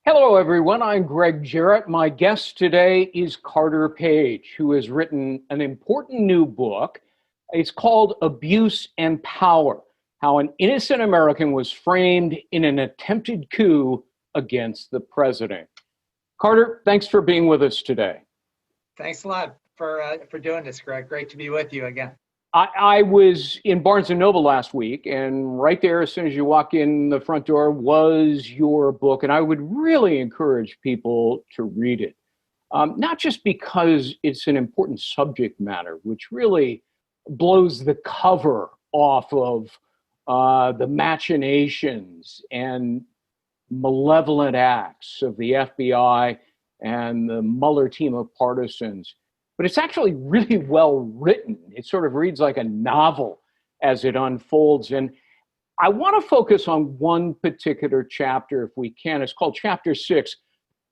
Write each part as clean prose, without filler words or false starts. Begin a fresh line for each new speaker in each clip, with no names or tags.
Hello, everyone. I'm Gregg Jarrett. My guest today is Carter Page, who has written an important new book. It's called Abuse and Power: How an Innocent American Was Framed in an Attempted Coup Against the President. Carter, thanks for being with us today.
Thanks a lot for doing this, Greg. Great to be with you again.
I was in Barnes & Noble last week, and right there, as soon as you walk in the front door, was your book. And I would really encourage people to read it, not just because it's an important subject matter, which really blows the cover off of the machinations and malevolent acts of the FBI and the Mueller team of partisans. But it's actually really well written. It sort of reads like a novel as it unfolds. And I want to focus on one particular chapter, if we can. It's called Chapter 6,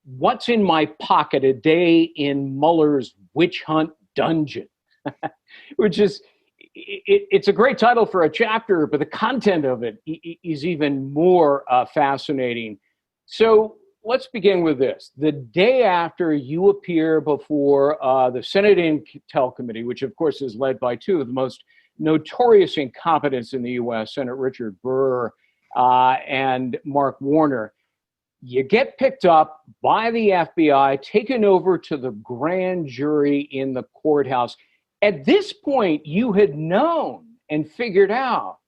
What's in My Pocket? A Day in Mueller's Witch Hunt Dungeon, which is, it's a great title for a chapter, but the content of it is even more fascinating. So let's begin with this. The day after you appear before the Senate Intel Committee, which of course is led by two of the most notorious incompetents in the U.S., Senator Richard Burr and Mark Warner, you get picked up by the FBI, taken over to the grand jury in the courthouse. At this point, you had known and figured out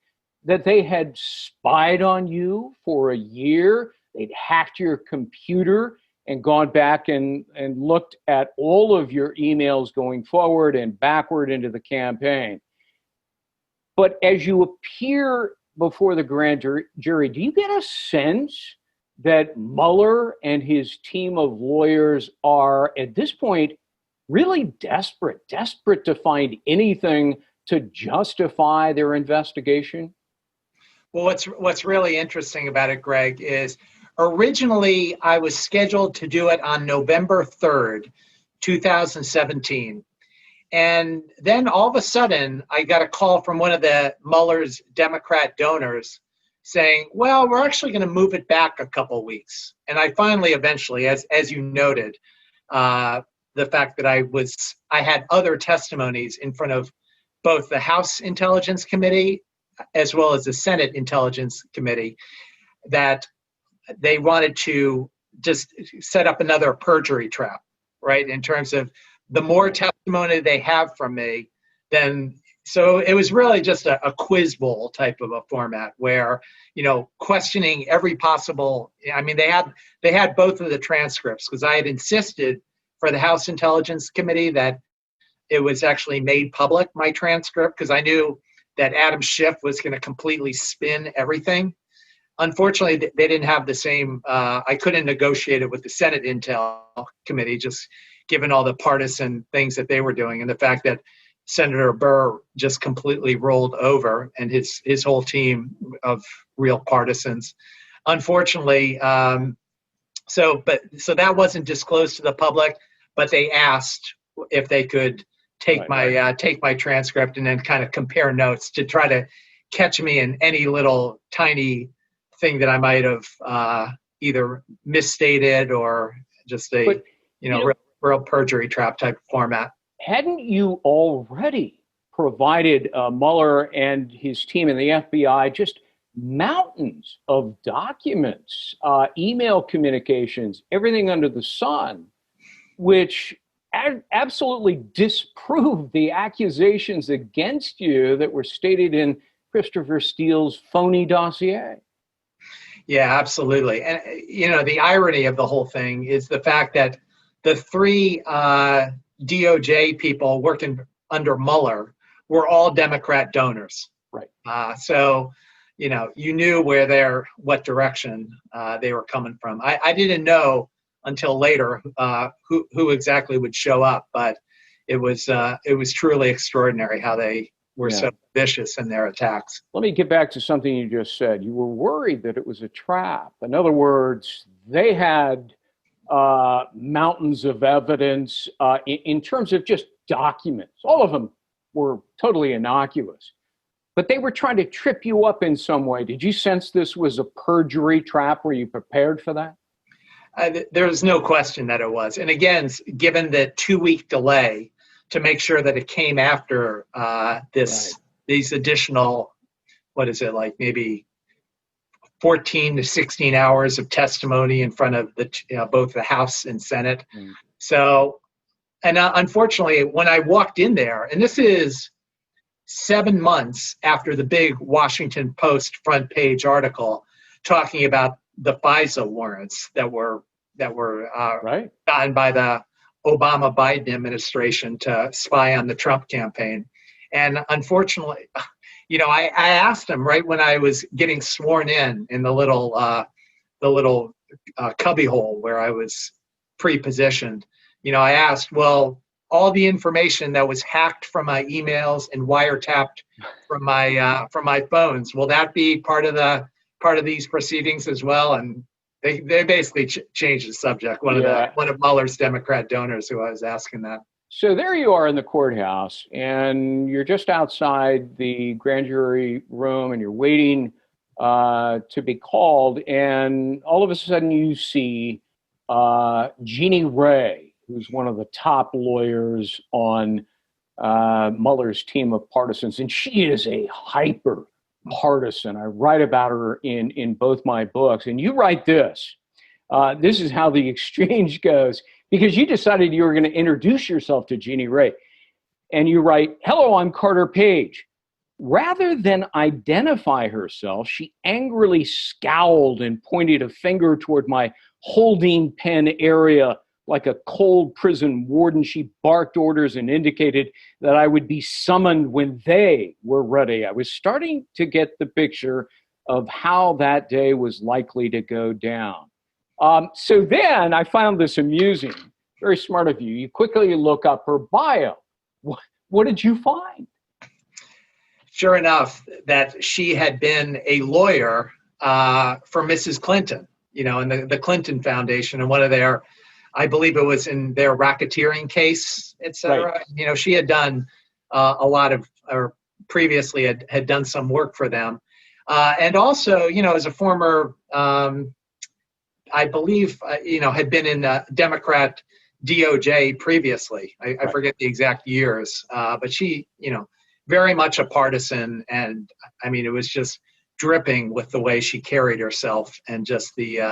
that they had spied on you for a year. They'd hacked your computer and gone back and looked at all of your emails going forward and backward into the campaign. But as you appear before the grand jury, do you get a sense that Mueller and his team of lawyers are, at this point, really desperate to find anything to justify their investigation?
Well, what's really interesting about it, Greg, is originally I was scheduled to do it on November 3rd, 2017. And then all of a sudden, I got a call from one of the Mueller's Democrat donors saying, well, we're actually going to move it back a couple weeks. And I finally, eventually, as you noted, the fact that I had other testimonies in front of both the House Intelligence Committee as well as the Senate Intelligence Committee, that they wanted to just set up another perjury trap, right? In terms of the more testimony they have from me, then, so it was really just a quiz bowl type of a format where, questioning every possible, they had both of the transcripts, because I had insisted for the House Intelligence Committee that it was actually made public, my transcript, because I knew that Adam Schiff was going to completely spin everything. Unfortunately, they didn't have the same, I couldn't negotiate it with the Senate Intel Committee, just given all the partisan things that they were doing and the fact that Senator Burr just completely rolled over and his whole team of real partisans. Unfortunately, so that wasn't disclosed to the public, but they asked if they could take my transcript and then kind of compare notes to try to catch me in any little tiny thing that I might have either misstated or just real perjury trap type format.
Hadn't you already provided Mueller and his team in the FBI just mountains of documents, email communications, everything under the sun, which absolutely disproved the accusations against you that were stated in Christopher Steele's phony dossier?
Yeah, absolutely. And, the irony of the whole thing is the fact that the three DOJ people working under Mueller were all Democrat donors.
Right.
So, you knew what direction they were coming from. I didn't know until later who exactly would show up, but it was truly extraordinary how they were so vicious in their attacks.
Let me get back to something you just said. You were worried that it was a trap. In other words, they had mountains of evidence in terms of just documents. All of them were totally innocuous, but they were trying to trip you up in some way. Did you sense this was a perjury trap? Were you prepared for that?
There's no question that it was. And again, given the 2-week delay to make sure that it came after these additional, what is it, like maybe 14 to 16 hours of testimony in front of both the House and Senate. So, and unfortunately, when I walked in there, and this is 7 months after the big Washington Post front page article talking about the FISA warrants that were gotten by the Obama-Biden administration to spy on the Trump campaign. And unfortunately, I asked him right when I was getting sworn in the little cubby hole where I was pre-positioned. I asked, well, all the information that was hacked from my emails and wiretapped from my phones, will that be part of these proceedings as well? And they basically changed the subject. One of Mueller's Democrat donors who I was asking that.
So there you are in the courthouse, and you're just outside the grand jury room, and you're waiting to be called. And all of a sudden, you see Jeannie Ray, who's one of the top lawyers on Mueller's team of partisans, and she is a hyper partisan. I write about her in both my books, and you write this. This is how the exchange goes, because you decided you were going to introduce yourself to Jeannie Ray. And you write, "Hello, I'm Carter Page." Rather than identify herself, she angrily scowled and pointed a finger toward my holding pen area like a cold prison warden. She barked orders and indicated that I would be summoned when they were ready. I was starting to get the picture of how that day was likely to go down. So then I found this amusing. Very smart of you. You quickly look up her bio. What did you find?
Sure enough, that she had been a lawyer for Mrs. Clinton, in the Clinton Foundation, and one of their, I believe it was in their racketeering case, et cetera. Right. She had done a lot of, or previously had done some work for them. And also, as a former, I believe, had been in the Democrat DOJ previously. I forget the exact years, but she, very much a partisan. And I mean, it was just dripping with the way she carried herself and just the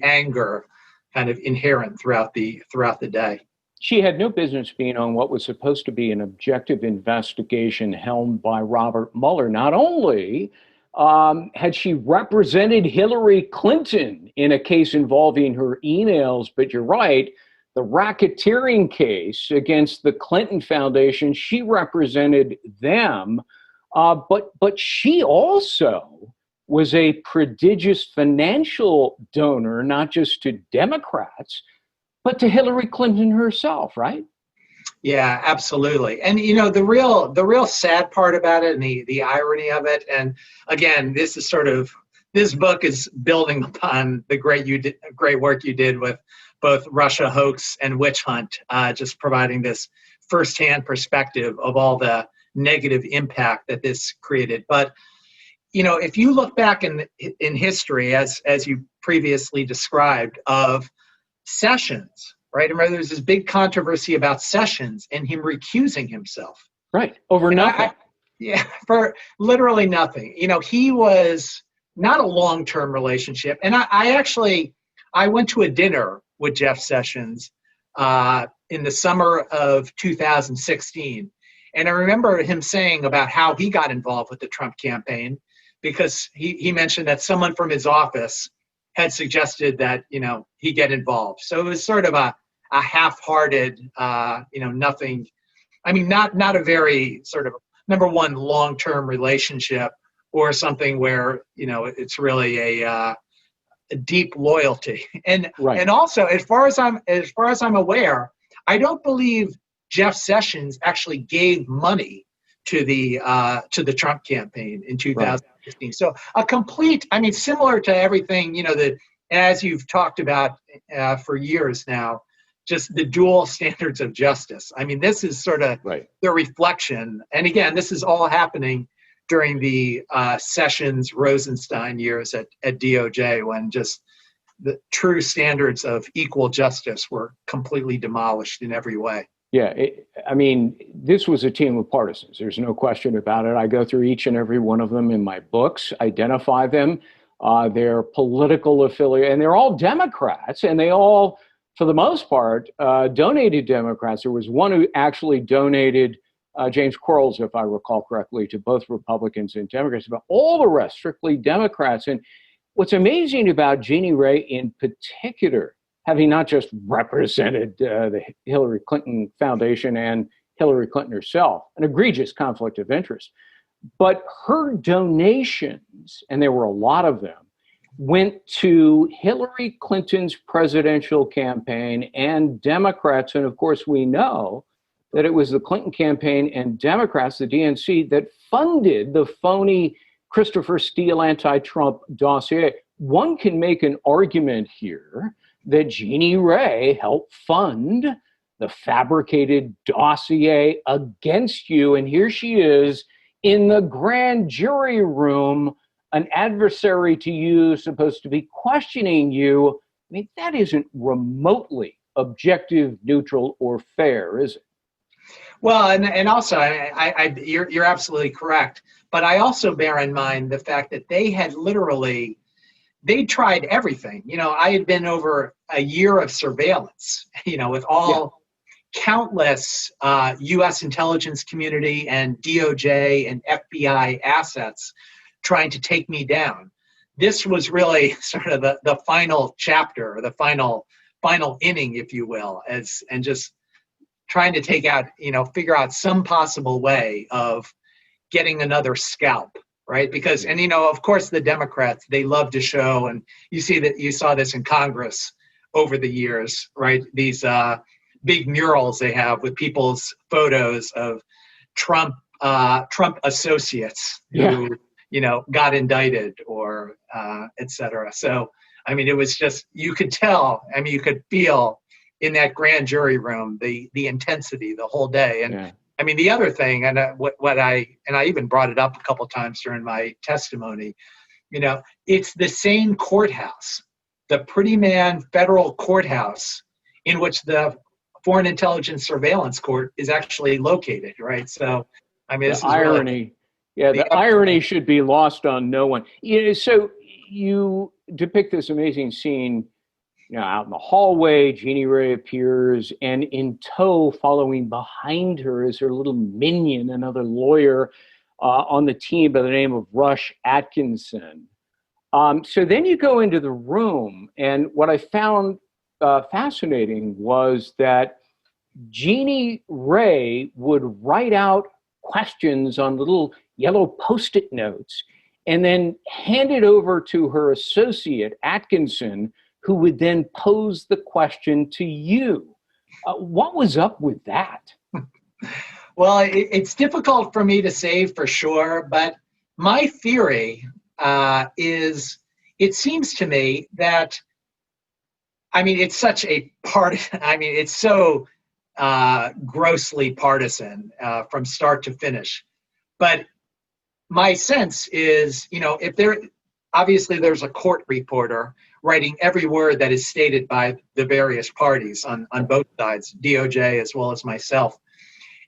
anger kind of inherent throughout the day.
She had no business being on what was supposed to be an objective investigation helmed by Robert Mueller. Not only had she represented Hillary Clinton in a case involving her emails, but you're right, the racketeering case against the Clinton Foundation, she represented them, but she also was a prodigious financial donor, not just to Democrats, but to Hillary Clinton herself, right?
Yeah, absolutely. And the real sad part about it, and the irony of it, and again, this book is building upon the great work you did with both Russia hoax and witch hunt, just providing this firsthand perspective of all the negative impact that this created. But if you look back in history, as you previously described, of Sessions, right? Remember, there's this big controversy about Sessions and him recusing himself.
Right, over nothing.
For literally nothing. He was not a long-term relationship. And I went to a dinner with Jeff Sessions in the summer of 2016. And I remember him saying about how he got involved with the Trump campaign, because he mentioned that someone from his office had suggested that, he get involved. So it was sort of a half-hearted, nothing. I mean, not a very sort of, number one, long-term relationship, or something where, it's really a deep loyalty. And and also, as far as I'm aware, I don't believe Jeff Sessions actually gave money to the Trump campaign in 2015. Right. So a complete, similar to everything, that as you've talked about for years now, just the dual standards of justice. I mean, this is sort of the reflection. And again, this is all happening during the Sessions-Rosenstein years at DOJ, when just the true standards of equal justice were completely demolished in every way.
Yeah, I mean, this was a team of partisans. There's no question about it. I go through each and every one of them in my books, identify them, their political affiliate, and they're all Democrats, and they all, for the most part, donated Democrats. There was one who actually donated James Quarles, if I recall correctly, to both Republicans and Democrats, but all the rest strictly Democrats. And what's amazing about Jeannie Ray in particular, having not just represented the Hillary Clinton Foundation and Hillary Clinton herself, an egregious conflict of interest, but her donations, and there were a lot of them, went to Hillary Clinton's presidential campaign and Democrats. And of course, we know that it was the Clinton campaign and Democrats, the DNC, that funded the phony Christopher Steele anti-Trump dossier. One can make an argument here that Jeannie Ray helped fund the fabricated dossier against you. And here she is in the grand jury room, an adversary to you, supposed to be questioning you. I mean, that isn't remotely objective, neutral, or fair, is it?
Well, and also, you're absolutely correct. But I also bear in mind the fact that they had literally, they tried everything. You know, I had been over a year of surveillance, you know, with all countless U.S. intelligence community and DOJ and FBI assets trying to take me down. This was really sort of the final chapter, or the final inning, if you will, and just trying to take out, you know, figure out some possible way of getting another scalp, right? Because, and, you know, of course, the Democrats, they love to show, and you saw this in Congress over the years, right? These big murals they have with people's photos of Trump associates who, you know, got indicted or et cetera. So, I mean, it was just, you could tell, I mean, you could feel in that grand jury room the intensity the whole day. And I mean, the other thing, and I even brought it up a couple of times during my testimony, you know, it's the same courthouse, the Pretty Man federal courthouse, in which the Foreign Intelligence Surveillance Court is actually located, right? So, I mean, this is
irony. Really, the irony should be lost on no one. You know, so you depict this amazing scene, you know, out in the hallway. Jeannie Ray appears, and in tow, following behind her, is her little minion, another lawyer on the team by the name of Rush Atkinson. So then you go into the room, and what I found fascinating was that Jeannie Ray would write out questions on little yellow Post-it notes and then hand it over to her associate, Atkinson, who would then pose the question to you. What was up with that?
Well, it's difficult for me to say for sure, but my theory is, it seems to me that, I mean, it's such a it's so grossly partisan from start to finish. But my sense is, you know, if there's a court reporter writing every word that is stated by the various parties on both sides, DOJ as well as myself.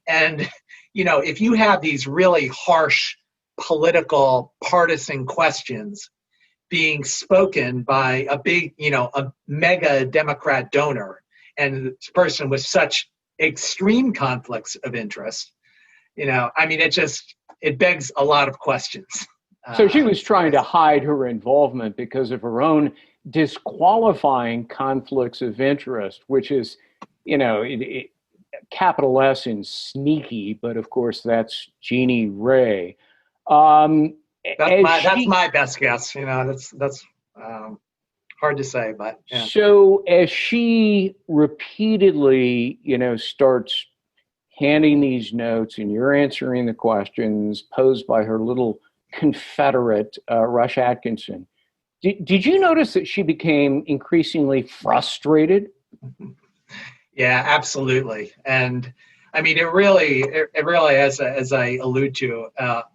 And, you know, if you have these really harsh political partisan questions being spoken by a big, you know, a mega Democrat donor, and this person with such extreme conflicts of interest, you know, I mean, it begs a lot of questions.
So she was trying to hide her involvement because of her own disqualifying conflicts of interest, which is, you know, capital S in sneaky, but of course that's Jeannie Ray.
That's my best guess. You know, that's hard to say, but yeah.
So as she repeatedly, you know, starts handing these notes, and you're answering the questions posed by her little Confederate, Rush Atkinson, did you notice that she became increasingly frustrated?
Yeah, absolutely. And I mean, it really, as I allude to,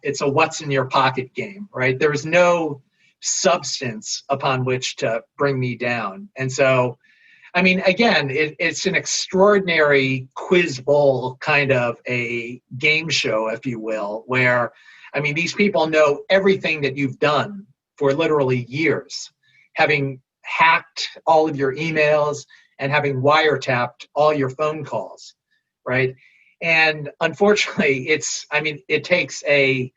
it's a what's in your pocket game, right? There's no substance upon which to bring me down. And so, I mean, again, it's an extraordinary quiz bowl kind of a game show, if you will, where, I mean, these people know everything that you've done for literally years, having hacked all of your emails and having wiretapped all your phone calls, right? And unfortunately, it takes a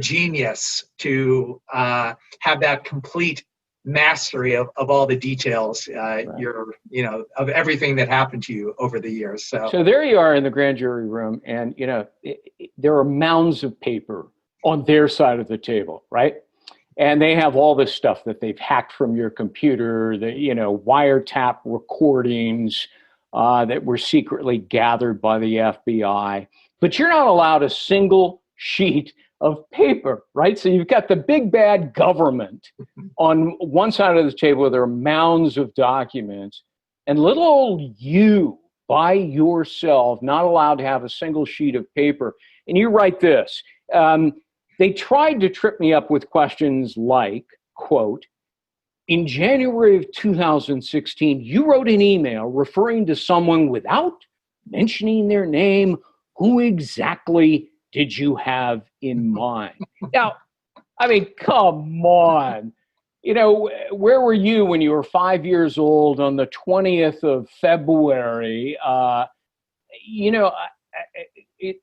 genius to have that complete mastery of all the details,
Right.
of everything that happened to you over the years.
So there you are in the grand jury room, and there are mounds of paper on their side of the table, right? And they have all this stuff that they've hacked from your computer, the wiretap recordings that were secretly gathered by the FBI. But you're not allowed a single sheet of paper, right? So you've got the big bad government on one side of the table where there are mounds of documents, and little old you by yourself, not allowed to have a single sheet of paper. And you write this. They tried to trip me up with questions like, quote, in January of 2016, you wrote an email referring to someone without mentioning their name. Who exactly did you have in mind? Now, I mean, come on. Where were you when you were 5 years old on the 20th of February?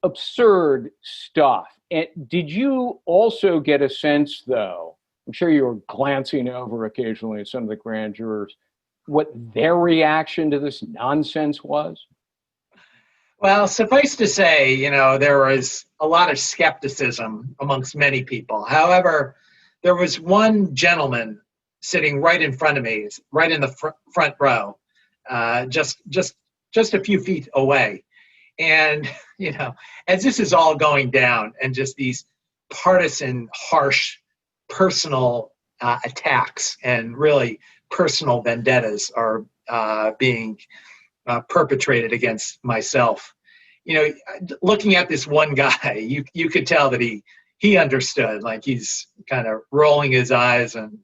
Absurd stuff. And did you also get a sense, though, I'm sure you were glancing over occasionally at some of the grand jurors, what their reaction to this nonsense was?
Well, suffice to say, there was a lot of skepticism amongst many people. However, there was one gentleman sitting right in front of me, right in the front row, just a few feet away. And, as this is all going down and just these partisan, harsh, personal attacks and really personal vendettas are being perpetrated against myself. Looking at this one guy, you could tell that he understood, like he's kind of rolling his eyes and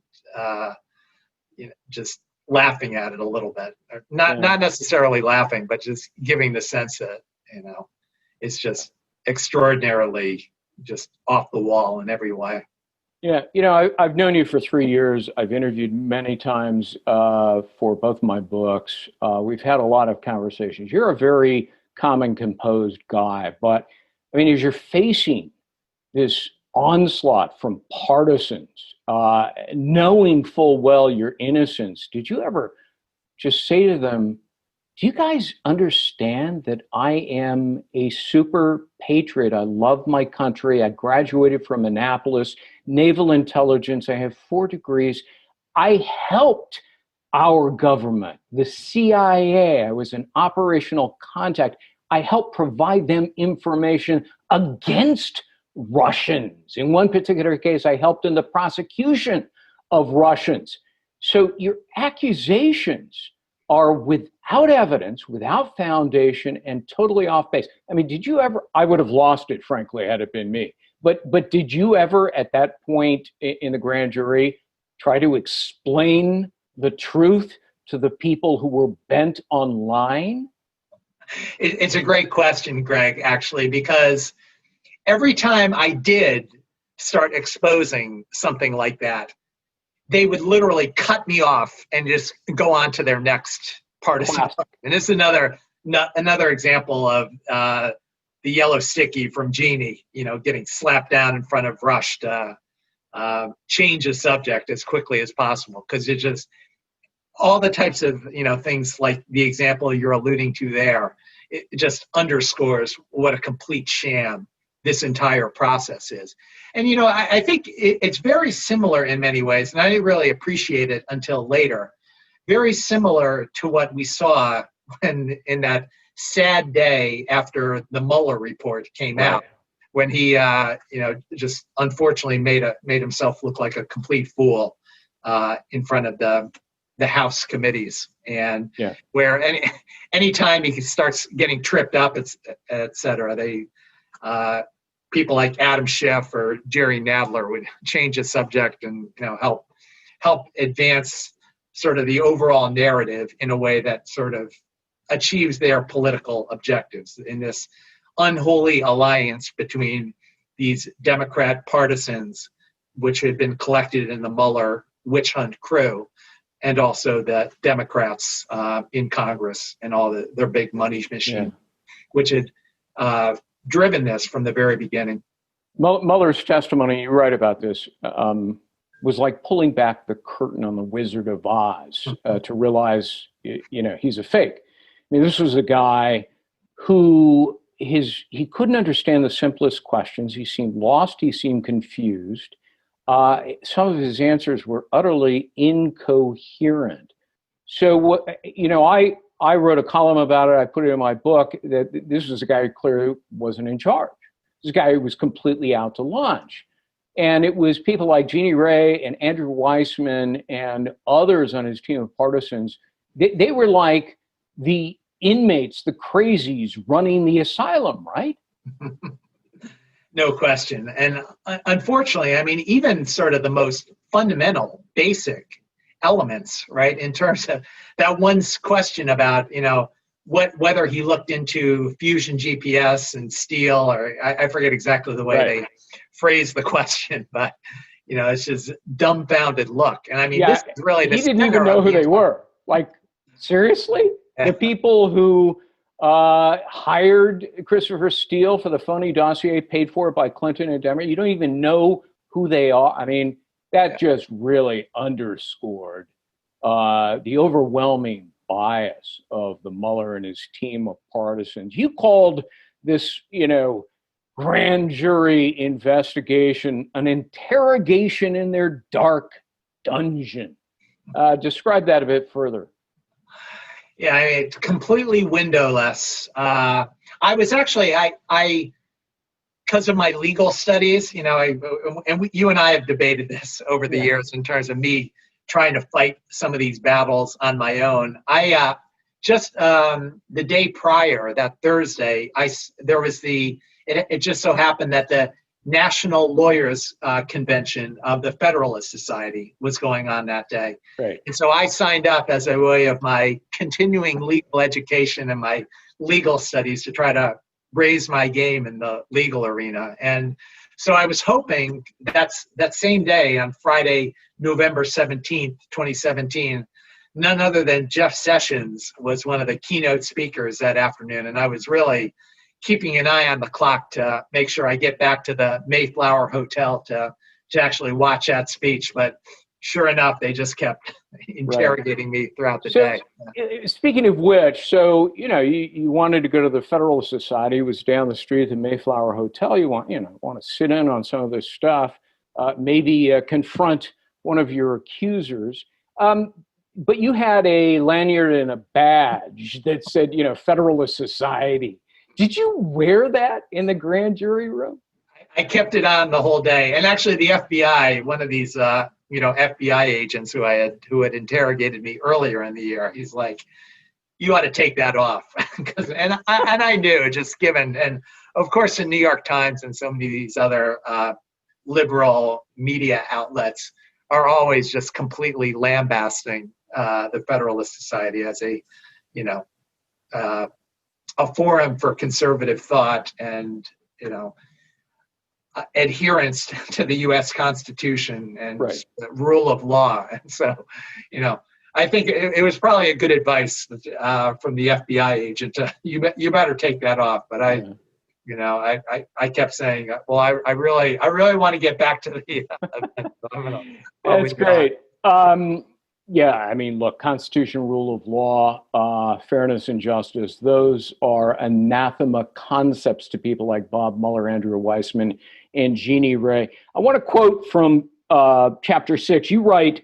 just laughing at it a little bit. Not necessarily laughing, but just giving the sense that, it's just extraordinarily just off the wall in every way.
Yeah, I've known you for 3 years. I've interviewed many times for both my books. We've had a lot of conversations. You're a very calm and composed guy, but I mean, as you're facing this onslaught from partisans, knowing full well your innocence, did you ever just say to them, do you guys understand that I am a super patriot? I love my country. I graduated from Annapolis, naval intelligence. I have 4 degrees. I helped our government, the CIA. I was an operational contact. I helped provide them information against Russians. In one particular case, I helped in the prosecution of Russians. So your accusations are without evidence, without foundation, and totally off base. I mean, did you ever, I would have lost it, frankly, had it been me. But did you ever, at that point in the grand jury, try to explain the truth to the people who were bent on lying?
It's a great question, Greg, actually, because every time I did start exposing something like that, they would literally cut me off and just go on to their next partisan. Wow. And this is another example of the yellow sticky from Genie, getting slapped down in front of Rush to change the subject as quickly as possible. Because it's just all the types of, things like the example you're alluding to there, it just underscores what a complete sham this entire process is. And, I think it's very similar in many ways, and I didn't really appreciate it until later, very similar to what we saw when in that sad day after the Mueller report came out, when he, just unfortunately made himself look like a complete fool in front of the House committees, and where anytime he starts getting tripped up, et cetera, they people like Adam Schiff or Jerry Nadler would change the subject and help help advance sort of the overall narrative in a way that sort of achieves their political objectives in this unholy alliance between these Democrat partisans, which had been collected in the Mueller witch hunt crew, and also the Democrats in Congress and all their big money machine, which had driven this from the very beginning.
Mueller's testimony, you write about this, was like pulling back the curtain on the Wizard of Oz to realize, he's a fake. I mean, this was a guy who he couldn't understand the simplest questions. He seemed lost. He seemed confused. Some of his answers were utterly incoherent. So, I wrote a column about it. I put it in my book that this was a guy who clearly wasn't in charge. This guy who was completely out to lunch. And it was people like Jeannie Ray and Andrew Weissman and others on his team of partisans. They were like the inmates, the crazies running the asylum, right?
No question. And unfortunately, I mean, even sort of the most fundamental, basic elements, right, in terms of that one question about, whether he looked into fusion GPS and steel, or I forget exactly the way they phrased the question, but, it's just dumbfounded look. And I mean, this is really the
he didn't even know who they were. Like, seriously? The people who hired Christopher Steele for the phony dossier paid for by Clinton and Democrats, you don't even know who they are. I mean, that just really underscored the overwhelming bias of the Mueller and his team of partisans. You called this, grand jury investigation an interrogation in their dark dungeon. Describe that a bit further.
Yeah, I mean, it's completely windowless. I was actually, because of my legal studies, you and I have debated this over the years in terms of me trying to fight some of these battles on my own. I just the day prior, that Thursday, it just so happened that the National Lawyers Convention of the Federalist Society was going on that day.
Right.
And so I signed up as a way of my continuing legal education and my legal studies to try to raise my game in the legal arena. And so I was hoping that same day, on Friday, November 17th, 2017, none other than Jeff Sessions was one of the keynote speakers that afternoon. And I was really keeping an eye on the clock to make sure I get back to the Mayflower Hotel to actually watch that speech. But sure enough, they just kept interrogating me throughout the day.
Speaking of which, so, you wanted to go to the Federalist Society. It was down the street at the Mayflower Hotel. You want to sit in on some of this stuff, maybe confront one of your accusers. But you had a lanyard and a badge that said, Federalist Society. Did you wear that in the grand jury room?
I kept it on the whole day. And actually the FBI, one of these, FBI agents who had interrogated me earlier in the year, he's like, you ought to take that off. and I knew, just given, and of course the New York Times and so many of these other liberal media outlets are always just completely lambasting the Federalist Society as a forum for conservative thought and, adherence to the U.S. Constitution and rule of law. And so, I think it was probably a good advice from the FBI agent. You better take that off. But I kept saying, well, I really want to get back to the event.
That's great. Yeah, I mean, look, Constitution, rule of law, fairness and justice, those are anathema concepts to people like Bob Mueller, Andrew Weissman, and Jeannie Ray. I want to quote from Chapter 6. You write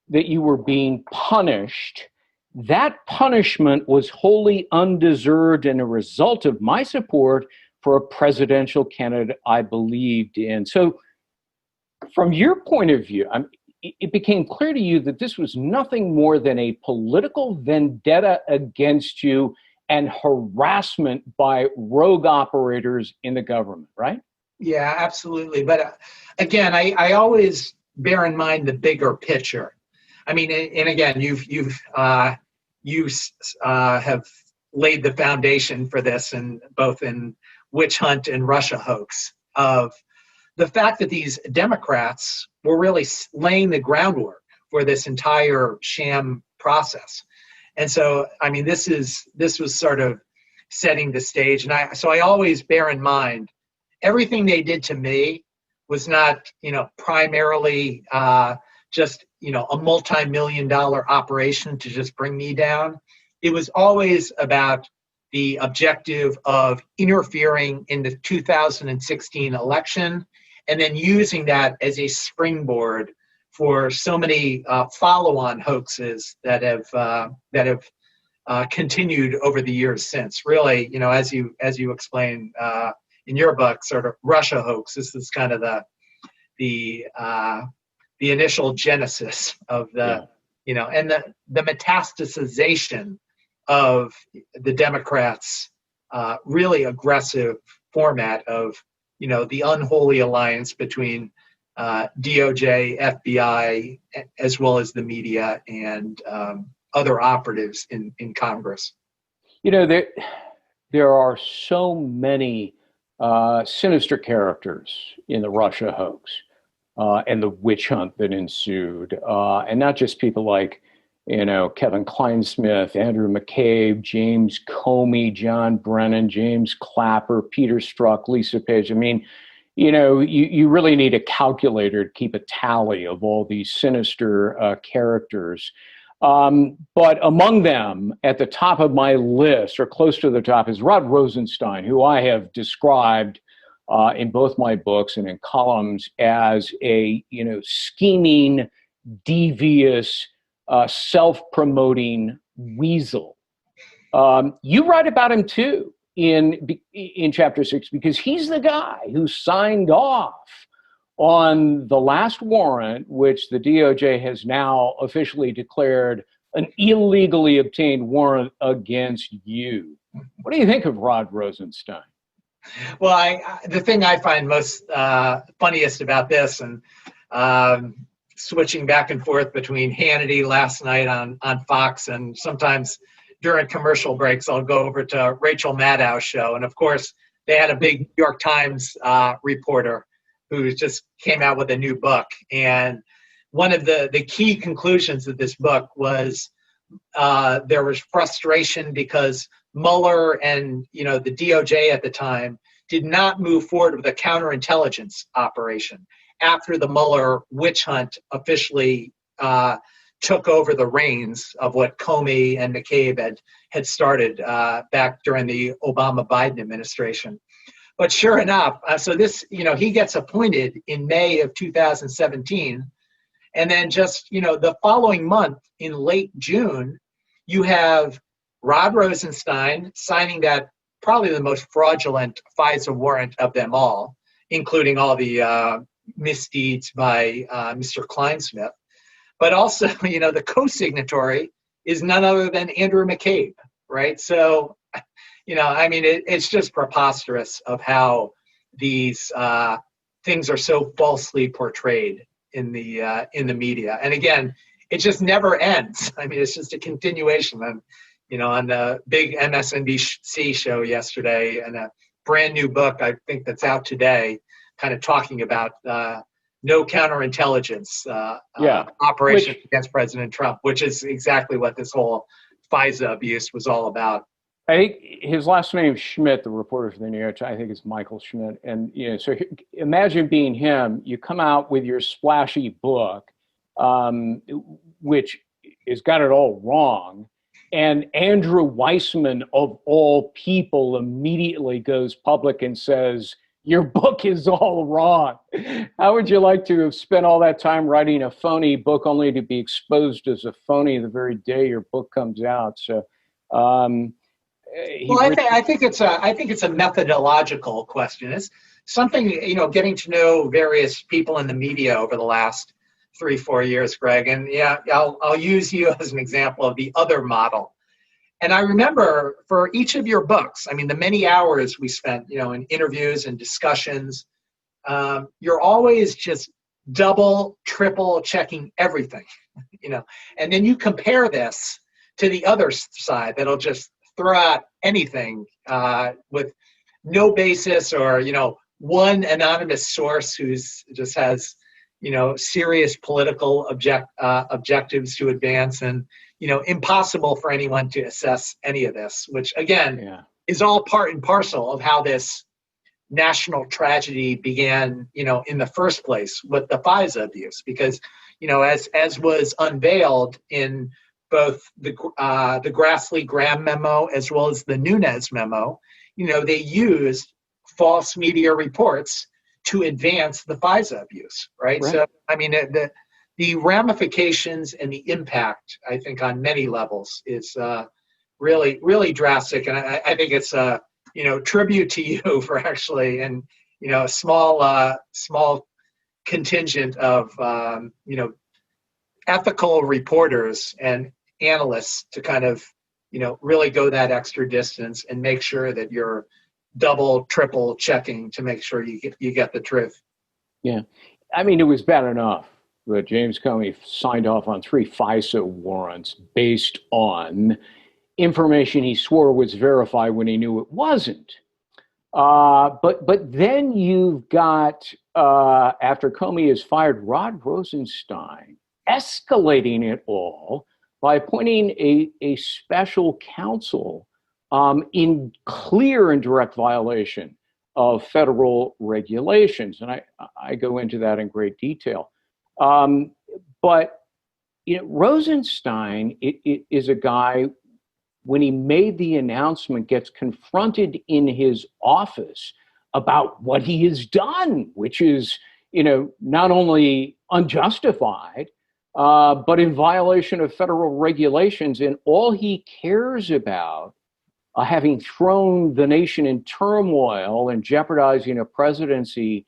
that you were being punished. That punishment was wholly undeserved and a result of my support for a presidential candidate I believed in. So from your point of view, it became clear to you that this was nothing more than a political vendetta against you and harassment by rogue operators in the government, right?
Yeah, absolutely. But again, I always bear in mind the bigger picture. I mean, and again, you have laid the foundation for this, and both in Witch Hunt and Russia Hoax, of the fact that these Democrats were really laying the groundwork for this entire sham process. And so, I mean, this was sort of setting the stage. And I always bear in mind, everything they did to me was not, primarily just, a multi-million-dollar operation to just bring me down. It was always about the objective of interfering in the 2016 election, and then using that as a springboard for so many follow-on hoaxes that have continued over the years since. Really, as you explain in your book, sort of Russia Hoax. This is kind of the initial genesis of the and the metastasization of the Democrats' really aggressive format of the unholy alliance between DOJ, FBI, as well as the media and other operatives in Congress.
There are so many sinister characters in the Russia hoax and the witch hunt that ensued, and not just people like Kevin Kleinsmith, Andrew McCabe, James Comey, John Brennan, James Clapper, Peter Strzok, Lisa Page. I mean, you really need a calculator to keep a tally of all these sinister characters. But among them, at the top of my list, or close to the top, is Rod Rosenstein, who I have described in both my books and in columns as a scheming, devious, self-promoting weasel. You write about him too in chapter 6, because he's the guy who signed off on the last warrant, which the DOJ has now officially declared an illegally obtained warrant against you. What do you think of Rod Rosenstein?
Well, the thing I find most funniest about this, and switching back and forth between Hannity last night on Fox, and sometimes during commercial breaks, I'll go over to Rachel Maddow's show. And of course, they had a big New York Times reporter who just came out with a new book. And one of the key conclusions of this book was there was frustration because Mueller and the DOJ at the time did not move forward with a counterintelligence operation after the Mueller witch hunt officially took over the reins of what Comey and McCabe had started back during the Obama-Biden administration. But sure enough, so this, he gets appointed in May of 2017. And then just, the following month in late June, you have Rod Rosenstein signing that probably the most fraudulent FISA warrant of them all, including all the misdeeds by Mr. Kleinsmith. But also, the co-signatory is none other than Andrew McCabe, right? So, it's just preposterous of how these things are so falsely portrayed in the media. And again, it just never ends. I mean, it's just a continuation. And, on the big MSNBC show yesterday, and a brand new book, I think that's out today, kind of talking about no counterintelligence operation against President Trump, which is exactly what this whole FISA abuse was all about.
I think his last name Schmidt, the reporter for the New York Times, I think it's Michael Schmidt. And, so imagine being him. You come out with your splashy book, which has got it all wrong. And Andrew Weissman, of all people, immediately goes public and says, your book is all wrong. How would you like to have spent all that time writing a phony book only to be exposed as a phony the very day your book comes out? So,
I think it's a methodological question. It's something, getting to know various people in the media over the last 3-4 years, Greg. And I'll use you as an example of the other model. And I remember for each of your books, I mean, the many hours we spent, in interviews and discussions, you're always just double, triple checking everything, and then you compare this to the other side that'll just throw out anything with no basis, or one anonymous source who's just has serious political objectives to advance, and impossible for anyone to assess any of this, which again is all part and parcel of how this national tragedy began, in the first place with the FISA abuse, because as was unveiled in both the Grassley-Graham memo as well as the Nunes memo, they used false media reports to advance the FISA abuse, right? So, I mean, the ramifications and the impact, I think, on many levels is really, really drastic. And I think it's a, tribute to you for actually, and, a small contingent of, ethical reporters and analysts to kind of, really go that extra distance and make sure that you're double, triple checking to make sure you get the truth.
Yeah. I mean, it was bad enough that James Comey signed off on 3 FISA warrants based on information he swore was verified when he knew it wasn't. But then you've got, after Comey is fired, Rod Rosenstein escalating it all by appointing a special counsel in clear and direct violation of federal regulations. And I go into that in great detail. But Rosenstein is a guy, when he made the announcement, gets confronted in his office about what he has done, which is, not only unjustified, but in violation of federal regulations. And all he cares about, having thrown the nation in turmoil and jeopardizing a presidency,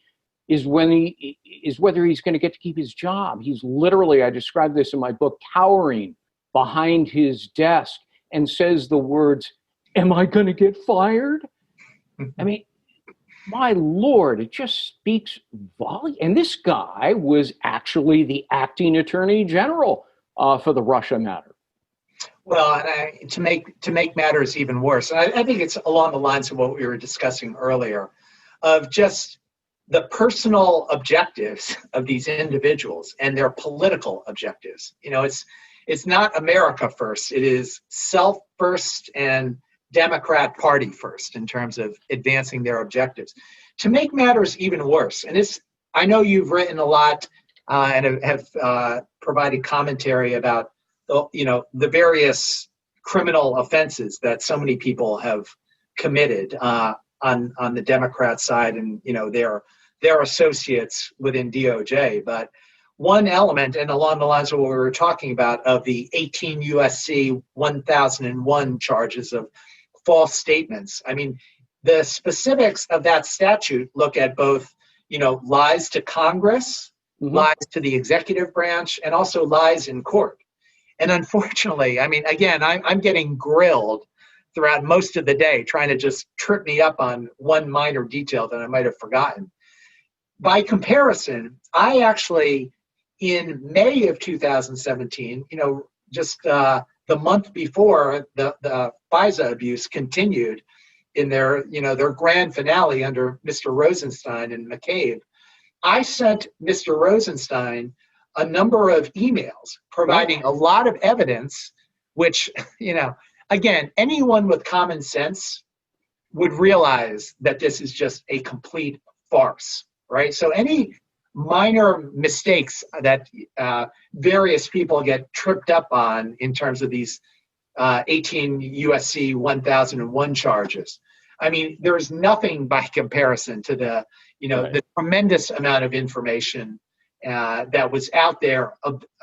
is whether he's going to get to keep his job. He's literally, I described this in my book, cowering behind his desk and says the words, "Am I going to get fired?" I mean, my Lord, it just speaks volume. And this guy was actually the acting attorney general for the Russia matter.
Well, to make matters even worse, and I think it's along the lines of what we were discussing earlier, of just the personal objectives of these individuals and their political objectives. It's not America first. It is self first and Democrat Party first in terms of advancing their objectives. To make matters even worse, and I know you've written a lot and have provided commentary about the various criminal offenses that so many people have committed on the Democrat side, and their associates within DOJ. But one element, and along the lines of what we were talking about, of the 18 USC 1001 charges of false statements. I mean, the specifics of that statute look at both, lies to Congress, lies to the executive branch, and also lies in court. And unfortunately, I mean, again, I'm getting grilled throughout most of the day, trying to just trip me up on one minor detail that I might have forgotten. By comparison, I actually, in May of 2017, just the month before the FISA abuse continued in their grand finale under Mr. Rosenstein and McCabe, I sent Mr. Rosenstein a number of emails providing a lot of evidence, which, again, anyone with common sense would realize that this is just a complete farce, right? So any minor mistakes that various people get tripped up on in terms of these 18 USC 1001 charges, I mean, there is nothing by comparison to the tremendous amount of information that was out there,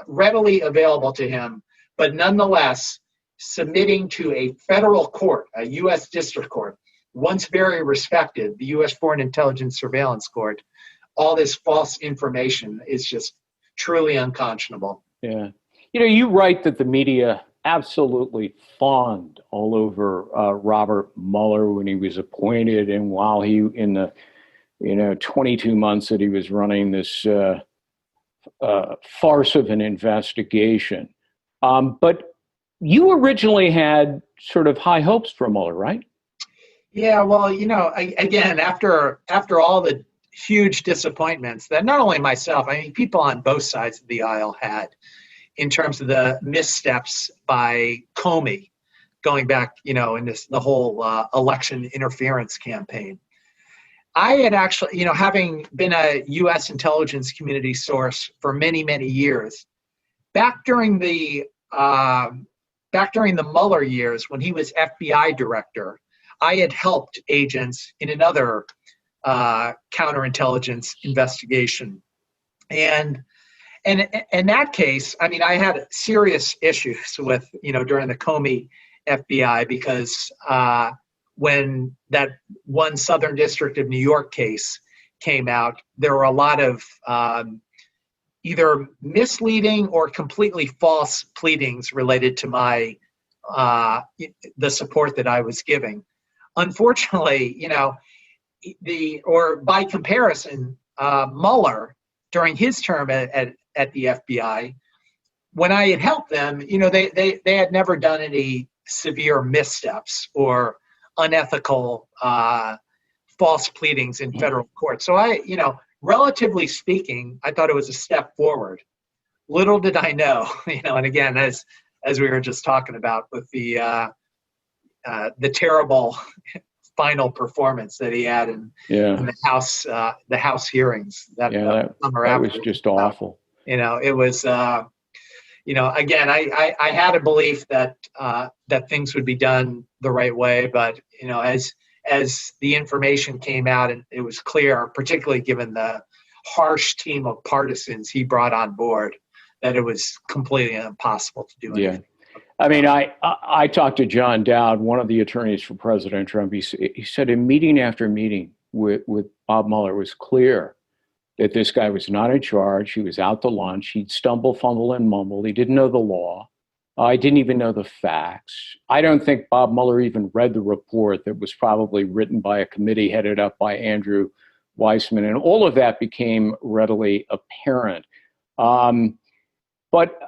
readily available to him, but nonetheless submitting to a federal court, a U.S. district court, once very respected, the U.S. Foreign Intelligence Surveillance Court, all this false information is just truly unconscionable.
Yeah. You write that the media absolutely fawned all over Robert Mueller when he was appointed, and while he, in the 22 months that he was running this farce of an investigation. But you originally had sort of high hopes for Mueller, right?
Yeah, well, again, after all the huge disappointments that not only myself, I mean, people on both sides of the aisle had in terms of the missteps by Comey going back, in the whole election interference campaign. I had actually, having been a U.S. intelligence community source for many, many years, back during the Mueller years when he was FBI director, I had helped agents in another counterintelligence investigation. And in that case, I mean, I had serious issues with, during the Comey FBI because when that one Southern District of New York case came out, there were a lot of either misleading or completely false pleadings related to my the support that I was giving. Unfortunately, or by comparison, Mueller, during his term at the FBI, when I had helped them, they had never done any severe missteps or unethical false pleadings in federal court. So relatively speaking, I thought it was a step forward. Little did I know, and again, as we were just talking about with the terrible final performance that he had in the House hearings that summer
that
after.
Was just awful.
It was. Again, I had a belief that things would be done the right way, but as the information came out, and it was clear, particularly given the harsh team of partisans he brought on board, that it was completely impossible to do anything.
Yeah. I mean, I talked to John Dowd, one of the attorneys for President Trump. He said in meeting after meeting with Bob Mueller, it was clear that this guy was not in charge. He was out to lunch. He'd stumble, fumble, and mumble. He didn't know the law. I didn't even know the facts. I don't think Bob Mueller even read the report that was probably written by a committee headed up by Andrew Weissman. And all of that became readily apparent. But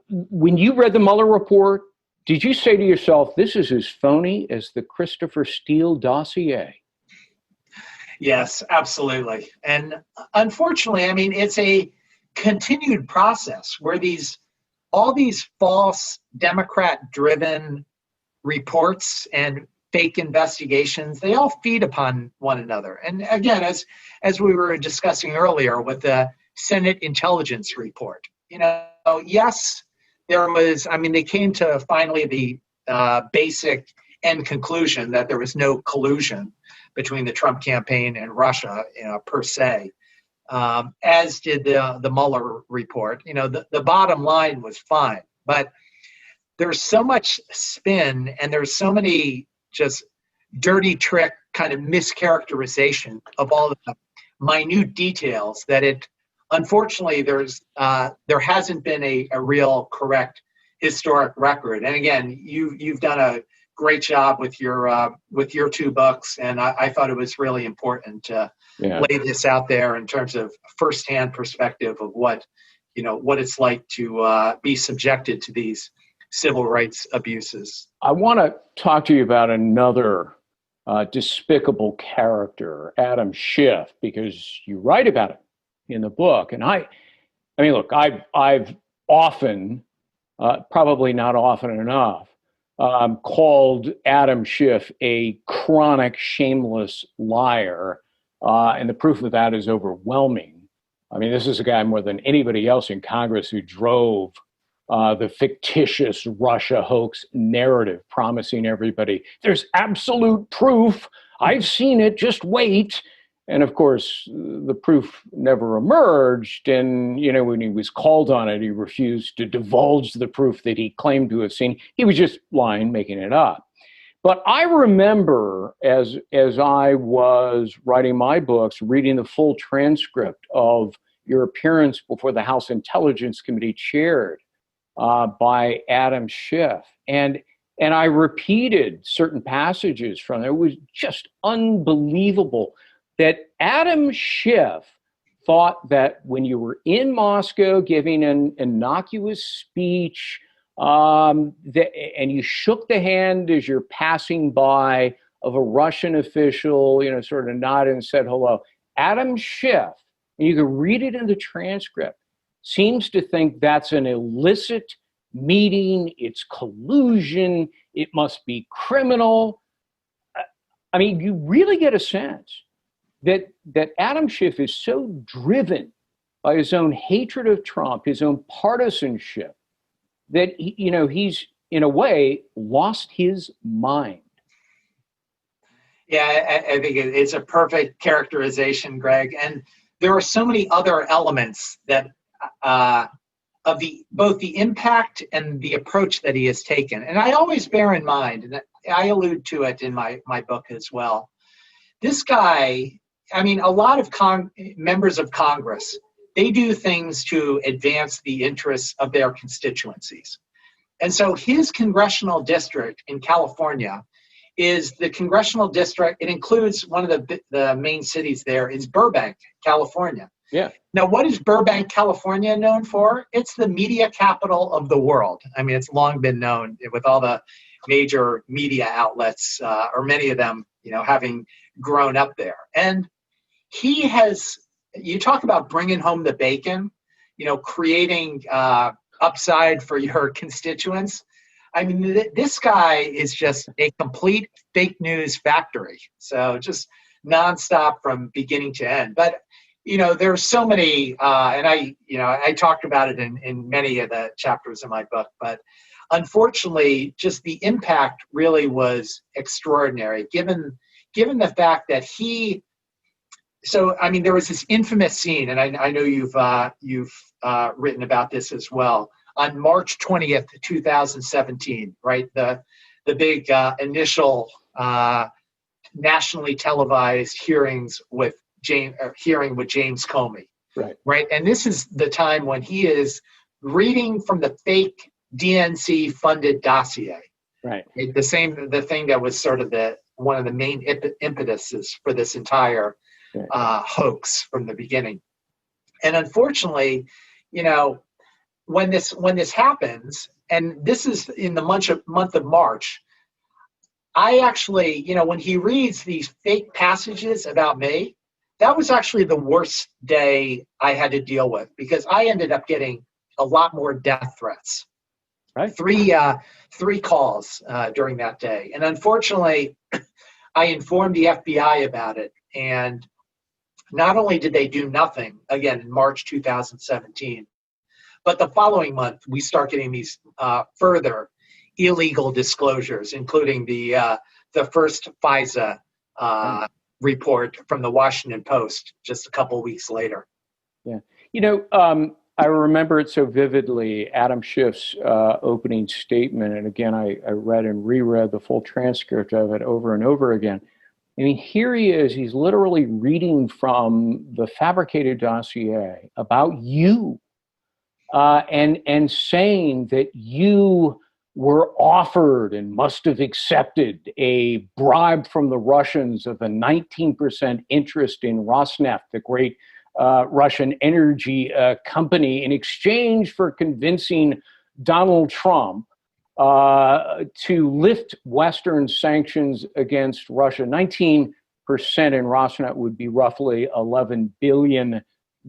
when you read the Mueller report, did you say to yourself, this is as phony as the Christopher Steele dossier?
Yes, absolutely. And unfortunately, I mean, it's a continued process where all these false Democrat-driven reports and fake investigations, they all feed upon one another. And again, as we were discussing earlier with the Senate intelligence report, yes, there was, I mean, they came to finally the basic end conclusion that there was no collusion between the Trump campaign and Russia, per se, as did the Mueller report. The bottom line was fine, but there's so much spin and there's so many just dirty trick kind of mischaracterization of all the minute details that unfortunately, there hasn't been a real correct historic record. And again, you've done a great job with your two books, and I thought it was really important to lay this out there in terms of firsthand perspective of what it's like to be subjected to these civil rights abuses.
I want to talk to you about another despicable character, Adam Schiff, because you write about it in the book. And I mean, look, I've often, probably not often enough, called Adam Schiff a chronic, shameless liar. And the proof of that is overwhelming. I mean, this is a guy more than anybody else in Congress who drove the fictitious Russia hoax narrative, promising everybody, there's absolute proof. I've seen it, just wait. And of course, the proof never emerged. And, when he was called on it, he refused to divulge the proof that he claimed to have seen. He was just lying, making it up. But I remember as I was writing my books, reading the full transcript of your appearance before the House Intelligence Committee chaired by Adam Schiff. And I repeated certain passages from it. It was just unbelievable that Adam Schiff thought that when you were in Moscow giving an innocuous speech, and you shook the hand as you're passing by of a Russian official, sort of nodded and said hello. Adam Schiff, and you can read it in the transcript, seems to think that's an illicit meeting, it's collusion, it must be criminal. I mean, you really get a sense that Adam Schiff is so driven by his own hatred of Trump, his own partisanship, that he's in a way lost his mind.
Yeah, I think it's a perfect characterization, Greg. And there are so many other elements that of both the impact and the approach that he has taken. And I always bear in mind, and I allude to it in my book as well. This guy, I mean, a lot of members of Congress, they do things to advance the interests of their constituencies. And so his congressional district in California is the congressional district. It includes one of the main cities there is Burbank, California.
Yeah.
Now, what is Burbank, California known for? It's the media capital of the world. I mean, it's long been known with all the major media outlets, or many of them, having grown up there. And he has, you talk about bringing home the bacon, creating upside for your constituents. I mean, this guy is just a complete fake news factory. So just nonstop from beginning to end. But, there's so many, and I talked about it in many of the chapters in my book, but unfortunately, just the impact really was extraordinary, given the fact that there was this infamous scene, and I know you've written about this as well, on March 20th, 2017, right? The big initial nationally televised hearings with James Comey, right? And this is the time when he is reading from the fake DNC funded dossier,
right?
The thing that was sort of one of the main impetuses for this entire hoax from the beginning. And unfortunately, when this happens, and this is in the month of March, I actually, when he reads these fake passages about me, that was actually the worst day I had to deal with, because I ended up getting a lot more death threats.
Right.
Three calls during that day. And unfortunately, I informed the FBI about it. And not only did they do nothing, again, in March 2017, but the following month, we start getting these further illegal disclosures, including the first FISA report from the Washington Post just a couple weeks later.
Yeah. I remember it so vividly, Adam Schiff's opening statement. And again, I read and reread the full transcript of it over and over again. I mean, here he is, he's literally reading from the fabricated dossier about you, and saying that you were offered and must have accepted a bribe from the Russians of a 19% interest in Rosneft, the great Russian energy company, in exchange for convincing Donald Trump to lift Western sanctions against Russia. 19% in Rosneft would be roughly $11 billion.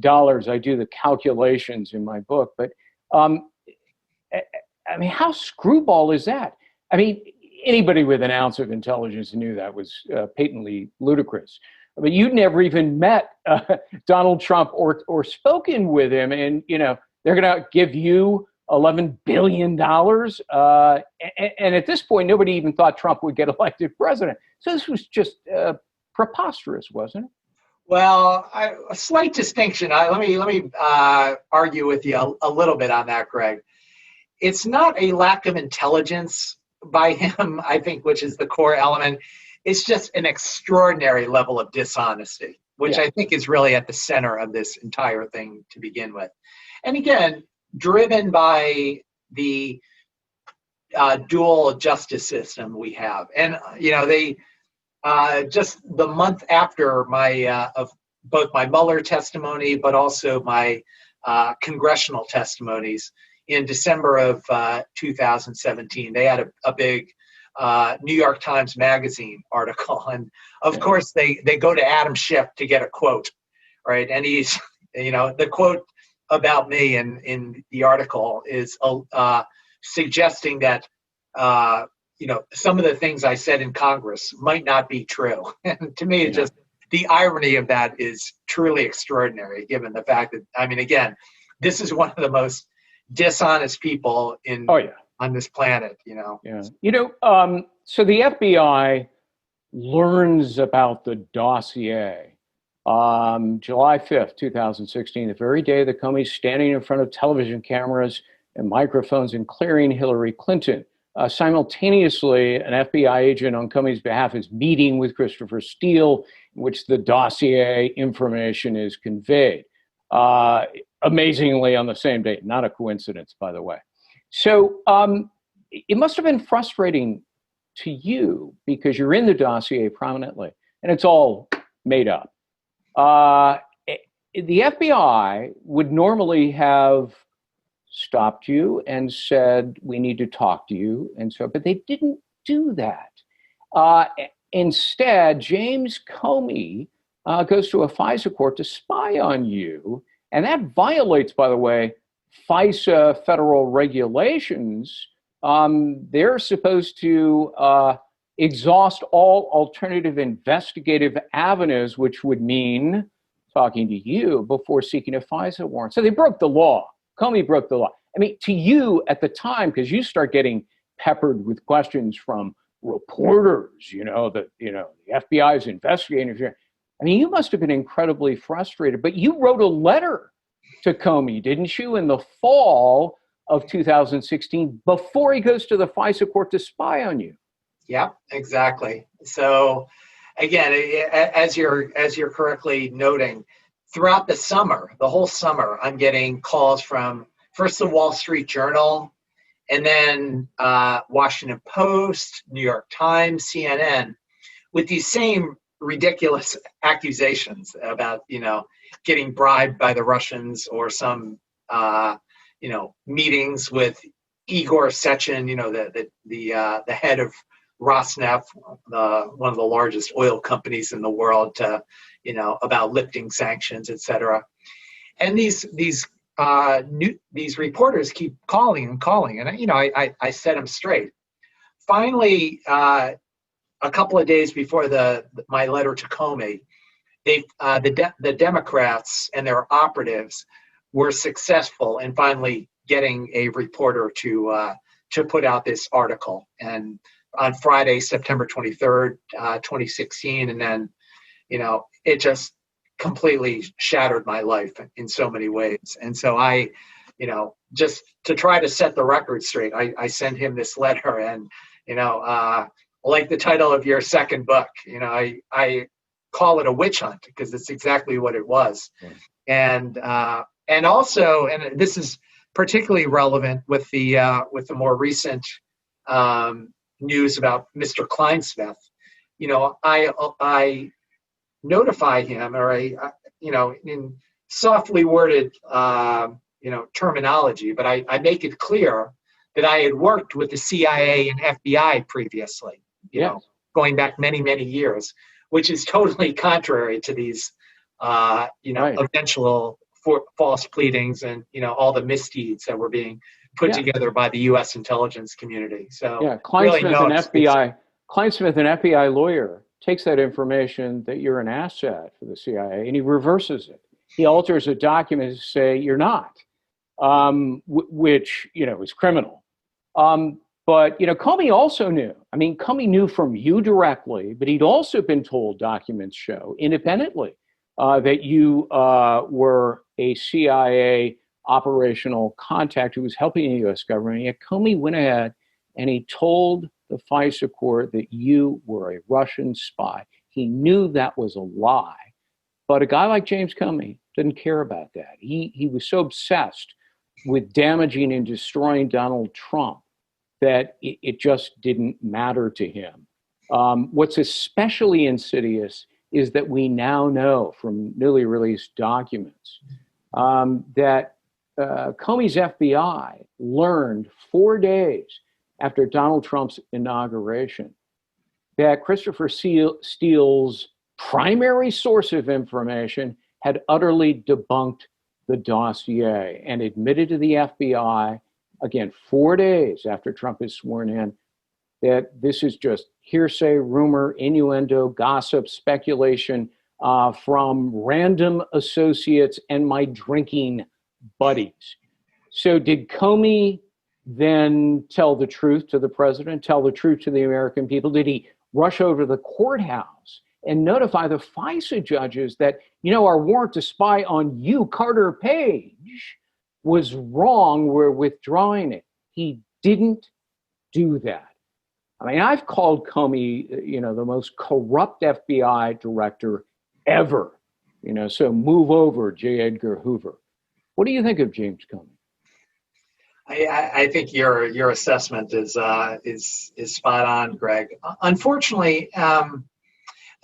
I do the calculations in my book, but I mean, how screwball is that? I mean, anybody with an ounce of intelligence knew that was patently ludicrous. But you'd never even met Donald Trump or spoken with him, and they're going to give you $11 billion. And at this point, nobody even thought Trump would get elected president. So this was just preposterous, wasn't it?
Well, a slight distinction. Let me argue with you a little bit on that, Greg. It's not a lack of intelligence by him, I think, which is the core element. It's just an extraordinary level of dishonesty, which I think is really at the center of this entire thing to begin with. And again, driven by the dual justice system we have. And, they just the month after both my Mueller testimony, but also my congressional testimonies in December of 2017. They had a big New York Times Magazine article. And of course, they go to Adam Schiff to get a quote, right? And he's, the quote about me in the article is suggesting that, some of the things I said in Congress might not be true. And to me, just the irony of that is truly extraordinary, given the fact that, again, this is one of the most dishonest people on this planet,
Yeah. So the FBI learns about the dossier July 5th, 2016, the very day that Comey's standing in front of television cameras and microphones and clearing Hillary Clinton. Simultaneously, an FBI agent on Comey's behalf is meeting with Christopher Steele, in which the dossier information is conveyed. Amazingly, on the same date, not a coincidence, by the way. So it must have been frustrating to you because you're in the dossier prominently, and it's all made up. The FBI would normally have stopped you and said, we need to talk to you. And so, but they didn't do that. Instead, James Comey goes to a FISA court to spy on you. And that violates, by the way, FISA federal regulations. They're supposed to exhaust all alternative investigative avenues, which would mean talking to you before seeking a FISA warrant. So they broke the law. Comey broke the law. To you at the time, because you start getting peppered with questions from reporters, the FBI is investigating. You must have been incredibly frustrated, but you wrote a letter to Comey, didn't you, in the fall of 2016, before he goes to the FISA court to spy on you?
Yeah, exactly. So again, as you're correctly noting, throughout the summer, the whole summer, I'm getting calls from first the Wall Street Journal, and then Washington Post, New York Times, CNN, with these same ridiculous accusations about, getting bribed by the Russians or some, meetings with Igor Sechin, the head of Rosneft, one of the largest oil companies in the world, about lifting sanctions, et cetera. And these reporters keep calling and calling, and I set them straight. Finally, a couple of days before my letter to Comey, the Democrats and their operatives were successful in finally getting a reporter to put out this article. And on Friday, September 23rd, 2016, and then, it just completely shattered my life in so many ways. And so I, just to try to set the record straight, I sent him this letter, and, like the title of your second book, I call it a witch hunt because it's exactly what it was. Yeah. And also, and this is particularly relevant with the more recent news about Mr. Kleinsmith. I notify him, or in softly worded, terminology, but I make it clear that I had worked with the CIA and FBI previously, going back many, many years, which is totally contrary to these, right, eventual false pleadings and, all the misdeeds that were being put together by the U.S. intelligence community. So
Kleinsmith, an FBI lawyer, takes that information that you're an asset for the CIA and he reverses it. He alters a document to say you're not, which, is criminal. But, Comey also knew. Comey knew from you directly, but he'd also been told, documents show independently, that you were a CIA operational contact who was helping the U.S. government. Yet Comey went ahead and he told the FISA court that you were a Russian spy. He knew that was a lie. But a guy like James Comey didn't care about that. He was so obsessed with damaging and destroying Donald Trump that it just didn't matter to him. What's especially insidious is that we now know from newly released documents that Comey's FBI learned 4 days after Donald Trump's inauguration that Christopher Steele's primary source of information had utterly debunked the dossier and admitted to the FBI, again, 4 days after Trump is sworn in, that this is just hearsay, rumor, innuendo, gossip, speculation from random associates and my drinking buddies. So did Comey then tell the truth to the president, tell the truth to the American people? Did he rush over to the courthouse and notify the FISA judges that, our warrant to spy on you, Carter Page, was wrong, we're withdrawing it? He didn't do that. I mean, I've called Comey, the most corrupt FBI director ever. So move over, J. Edgar Hoover. What do you think of James Comey?
I think your assessment is spot on, Greg. Unfortunately,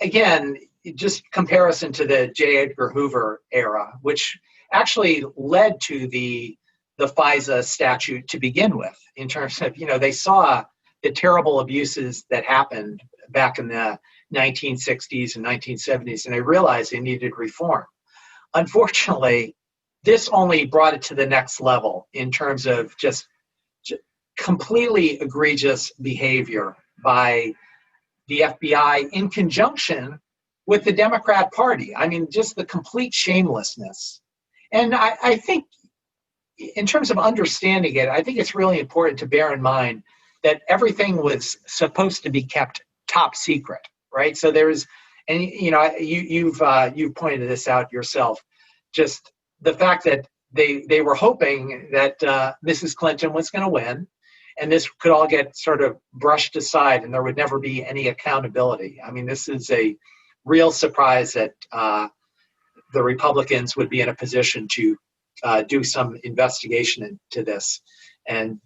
again, just comparison to the J. Edgar Hoover era, which actually led to the FISA statute to begin with, in terms of, they saw the terrible abuses that happened back in the 1960s and 1970s, and they realized they needed reform. Unfortunately, this only brought it to the next level in terms of just completely egregious behavior by the FBI in conjunction with the Democrat Party. I mean, just the complete shamelessness. And I think in terms of understanding it, I think it's really important to bear in mind that everything was supposed to be kept top secret, right? So there's, and you've pointed this out yourself, just the fact that they were hoping that Mrs. Clinton was going to win, and this could all get sort of brushed aside, and there would never be any accountability. I mean, this is a real surprise that the Republicans would be in a position to do some investigation into this and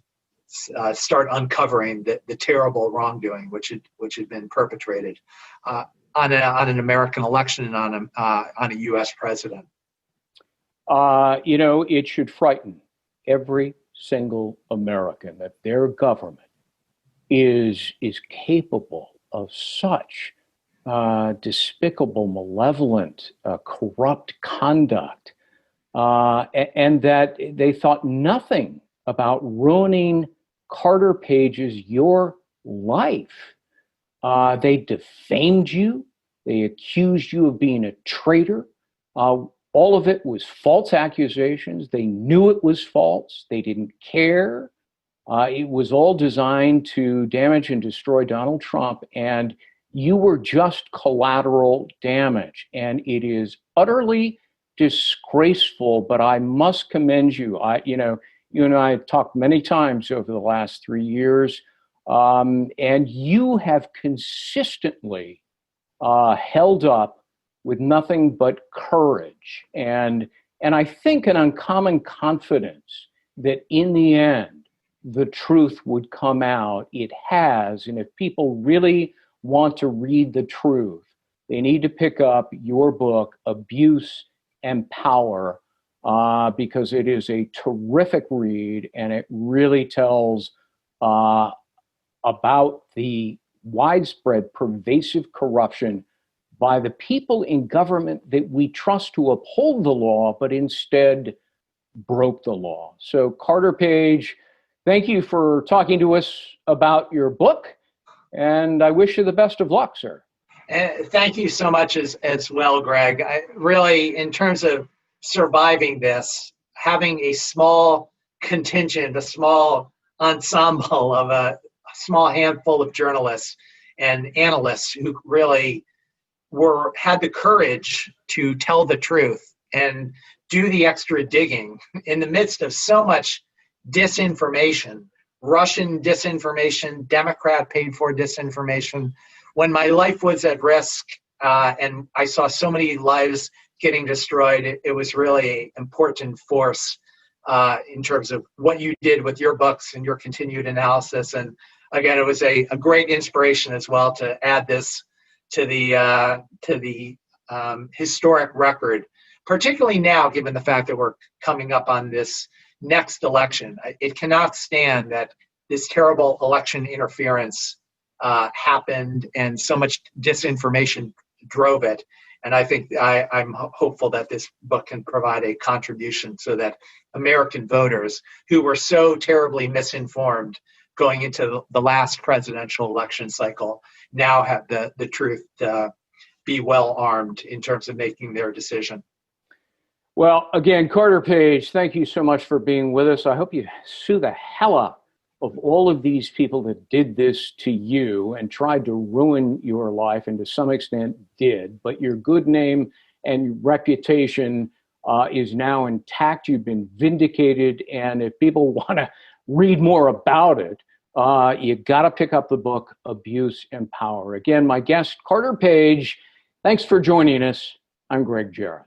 start uncovering the terrible wrongdoing which had been perpetrated on an American election and on a U.S. president.
It should frighten every single American that their government is capable of such despicable, malevolent, corrupt conduct, and that they thought nothing about ruining Carter Page's, your life. They defamed you. They accused you of being a traitor. All of it was false accusations. They knew it was false. They didn't care. It was all designed to damage and destroy Donald Trump, and you were just collateral damage. And it is utterly disgraceful, but I must commend you. You and I have talked many times over the last 3 years, and you have consistently held up with nothing but courage and I think an uncommon confidence that in the end the truth would come out. It has, and if people really want to read the truth, they need to pick up your book, Abuse and Power, because it is a terrific read, and it really tells about the widespread, pervasive corruption by the people in government that we trust to uphold the law, but instead broke the law. So Carter Page, thank you for talking to us about your book, and I wish you the best of luck, sir.
Thank you so much as well, Greg. I really, in terms of surviving this, having a small contingent, a small ensemble of a small handful of journalists and analysts who really had the courage to tell the truth and do the extra digging in the midst of so much disinformation, Russian disinformation, Democrat paid for disinformation. When my life was at risk and I saw so many lives getting destroyed, it was really an important force in terms of what you did with your books and your continued analysis. And again, it was a great inspiration as well to add this historic record, particularly now, given the fact that we're coming up on this next election. It cannot stand that this terrible election interference happened and so much disinformation drove it. And I think I'm hopeful that this book can provide a contribution so that American voters who were so terribly misinformed going into the last presidential election cycle now have the truth to be well armed in terms of making their decision.
Well, again, Carter Page, thank you so much for being with us. I hope you sue the hell out of all of these people that did this to you and tried to ruin your life, and to some extent did, but your good name and reputation is now intact. You've been vindicated, and if people want to read more about it, you got to pick up the book, Abuse and Power. Again, my guest, Carter Page, thanks for joining us. I'm Gregg Jarrett.